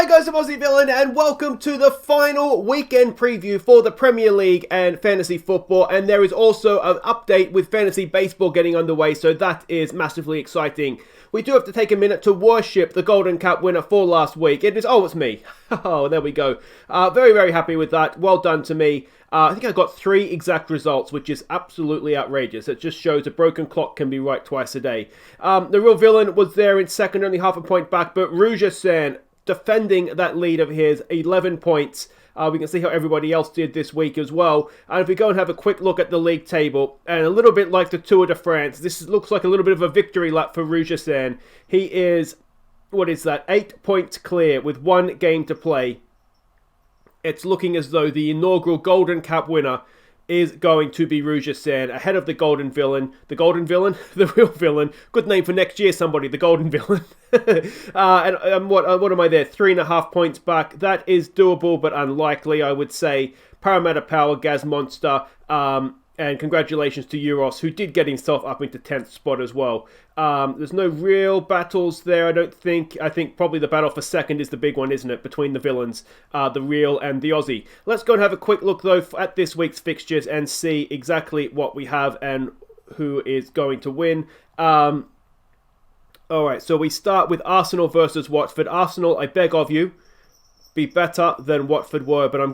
Hi guys, I'm Aussie Villain and welcome to the final weekend preview for the Premier League and fantasy football, and there is also an update with fantasy baseball getting underway, so that is massively exciting. We do have to take a minute to worship the Golden Cup winner for last week. It's me. Oh, there we go. Very, very happy with that. Well done to me. I think I got 3 exact results, which is absolutely outrageous. It just shows a broken clock can be right twice a day. The real villain was there in second, only half a point back, but Ruja-san defending that lead of his, 11 points. We can see how everybody else did this week as well. And if we go and have a quick look at the league table, and a little bit like the Tour de France, this looks like a little bit of a victory lap for Ruja-san. He is, 8 points clear with 1 game to play. It's looking as though the inaugural Golden Cup winner is going to be Ruja-san, ahead of the Golden Villain. The Golden Villain? The real villain. Good name for next year, somebody. The Golden Villain. and what am I there? 3.5 points back. That is doable, but unlikely, I would say. Parramatta Power, Gaz Monster, and congratulations to Euros, who did get himself up into 10th spot as well. There's no real battles there, I don't think. I think probably the battle for second is the big one, isn't it? Between the villains, the real and the Aussie. Let's go and have a quick look, though, at this week's fixtures and see exactly what we have and who is going to win. Alright, so we start with Arsenal versus Watford. Arsenal, I beg of you, be better than Watford were, but I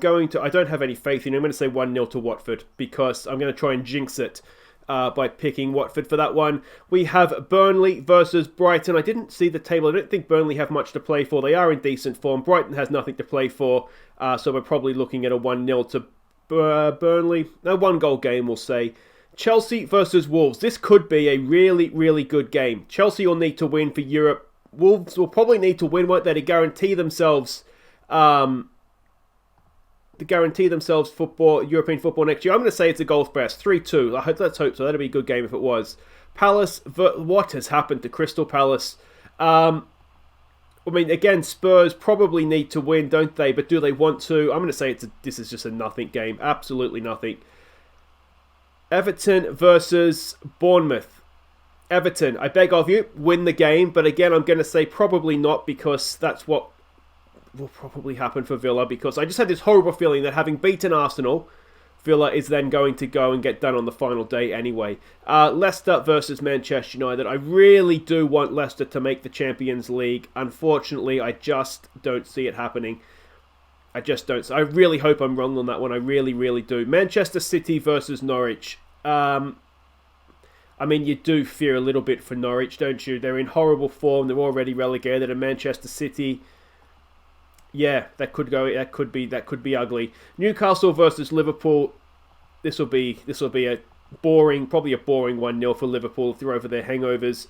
don't have any faith in it. I'm going to say 1-0 to Watford because I'm going to try and jinx it by picking Watford for that one. We have Burnley versus Brighton. I didn't see the table. I don't think Burnley have much to play for. They are in decent form. Brighton has nothing to play for, so we're probably looking at a 1-0 to Burnley. A 1-goal game, we'll say. Chelsea versus Wolves. This could be a really, really good game. Chelsea will need to win for Europe. Wolves will probably need to win, won't they, to guarantee themselves European football next year. I'm going to say it's a goal best, 3-2. Let's hope so. That'd be a good game if it was. Palace, what has happened to Crystal Palace? Again, Spurs probably need to win, don't they? But do they want to? I'm going to say this is just a nothing game. Absolutely nothing. Everton versus Bournemouth. Everton, I beg of you, win the game. But again, I'm going to say probably not, because that's what will probably happen for Villa, because I just had this horrible feeling that having beaten Arsenal, Villa is then going to go and get done on the final day anyway. Leicester versus Manchester United. I really do want Leicester to make the Champions League. Unfortunately, I just don't see it happening. I just don't. I really hope I'm wrong on that one. I really, really do. Manchester City versus Norwich. You do fear a little bit for Norwich, don't you? They're in horrible form. They're already relegated. And Manchester City, yeah, that could be ugly. Newcastle versus Liverpool. This will be probably a boring 1-0 for Liverpool if they're over their hangovers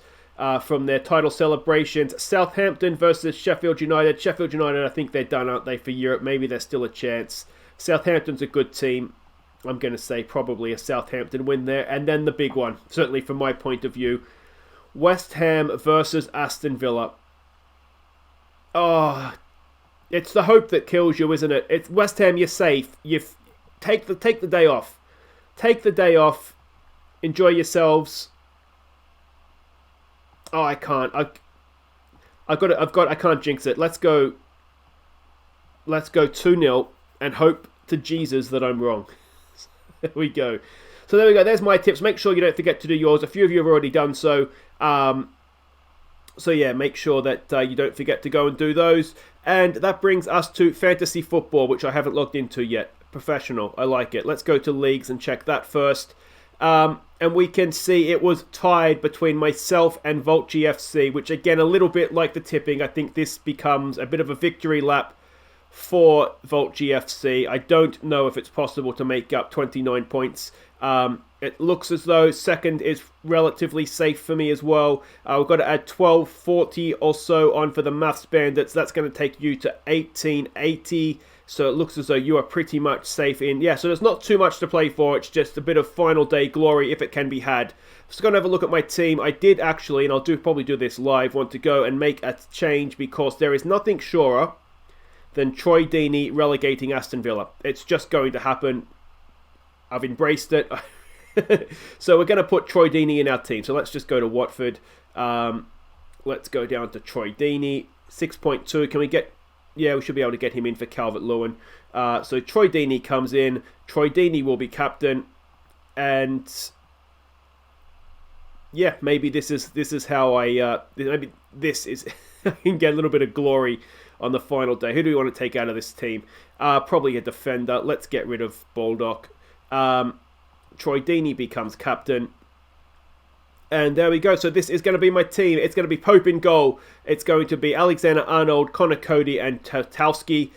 from their title celebrations. Southampton versus Sheffield United. Sheffield United, I think they're done, aren't they, for Europe? Maybe there's still a chance. Southampton's a good team. I'm going to say probably a Southampton win there. And then the big one, certainly from my point of view, West Ham versus Aston Villa. Oh, it's the hope that kills you, isn't it? It's West Ham, you're safe. Take the day off. Take the day off. Enjoy yourselves. Oh, I can't. I can't jinx it. Let's go 2-0 and hope to Jesus that I'm wrong. There we go. So there we go. There's my tips. Make sure you don't forget to do yours. A few of you have already done so. So yeah, make sure that you don't forget to go and do those. And that brings us to fantasy football, which I haven't logged into yet. Professional. I like it. Let's go to leagues and check that first. And we can see it was tied between myself and Volt GFC, which again, a little bit like the tipping. I think this becomes a bit of a victory lap for Volt GFC. I don't know if it's possible to make up 29 points. It looks as though second is relatively safe for me as well. We've got to add 1240 or so on for the Maths Bandits. That's going to take you to 1880. So it looks as though you are pretty much safe in. Yeah, so there's not too much to play for. It's just a bit of final day glory if it can be had. Just going to have a look at my team. I did actually, and I'll probably do this live, want to go and make a change because there is nothing surer than Troy Deeney relegating Aston Villa. It's just going to happen. I've embraced it. So we're going to put Troy Deeney in our team. So let's just go to Watford. Let's go down to Troy Deeney. 6.2. Can we get Yeah, we should be able to get him in for Calvert-Lewin. So Troy Deeney comes in. Troy Deeney will be captain. And yeah, maybe this is how maybe this is I can get a little bit of glory on the final day. Who do we want to take out of this team? Probably a defender. Let's get rid of Baldock. Troy Deeney becomes captain. And there we go. So this is going to be my team. It's going to be Pope in goal. It's going to be Alexander-Arnold, Connor Cody, and Tarkowski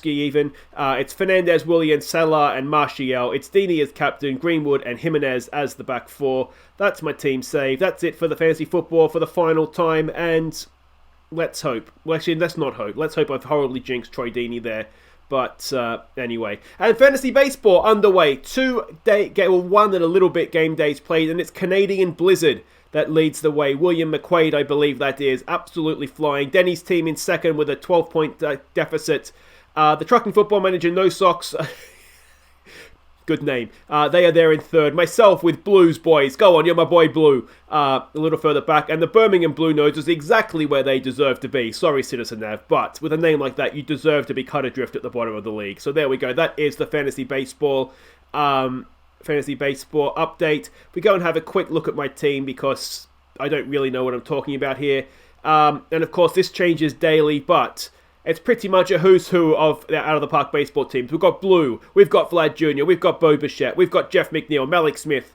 even. It's Fernandez, Willian, Salah, and Martial. It's Deeney as captain, Greenwood, and Jimenez as the back four. That's my team save. That's it for the fantasy football for the final time. And let's hope. Well, actually, let's not hope. Let's hope I've horribly jinxed Troy Deeney there. But anyway, and fantasy baseball underway. 1 and a little bit game days played, and it's Canadian Blizzard that leads the way. William McQuaid, I believe that is, absolutely flying. Denny's team in second with a 12-point deficit. The Trucking Football Manager No Socks, good name. They are there in third. Myself with Blues, boys. Go on, you're my boy Blue. A little further back. And the Birmingham Blue Nodes is exactly where they deserve to be. Sorry, Citizen Nav. But with a name like that, you deserve to be cut adrift at the bottom of the league. So there we go. That is the Fantasy Baseball update. We go and have a quick look at my team because I don't really know what I'm talking about here. And of course, this changes daily, but it's pretty much a who's who of the out-of-the-park baseball teams. We've got Blue, we've got Vlad Jr., we've got Bo Bichette, we've got Jeff McNeil, Malik Smith.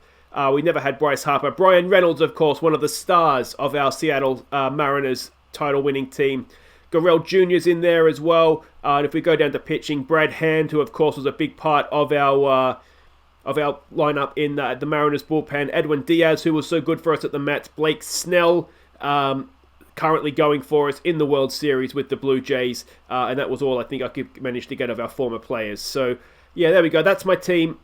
We never had Bryce Harper. Brian Reynolds, of course, one of the stars of our Seattle Mariners title-winning team. Garrell Jr.'s in there as well. And if we go down to pitching, Brad Hand, who, of course, was a big part of our lineup in the Mariners bullpen. Edwin Diaz, who was so good for us at the Mets. Blake Snell, currently going for us in the World Series with the Blue Jays. And that was all I think I could manage to get of our former players. So, yeah, there we go. That's my team.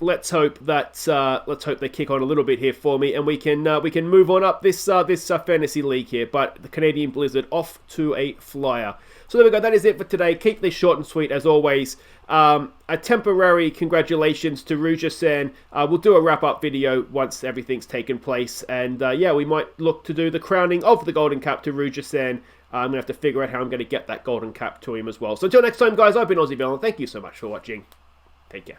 Let's hope they kick on a little bit here for me, and we can move on up this fantasy league here. But the Canadian Blizzard off to a flyer. So there we go. That is it for today. Keep this short and sweet as always. A temporary congratulations to Ruja-san. We'll do a wrap-up video once everything's taken place. And yeah, we might look to do the crowning of the Golden Cap to Ruja-san. I'm going to have to figure out how I'm going to get that Golden Cap to him as well. So until next time, guys, I've been Aussie Villain. Thank you so much for watching. Take care.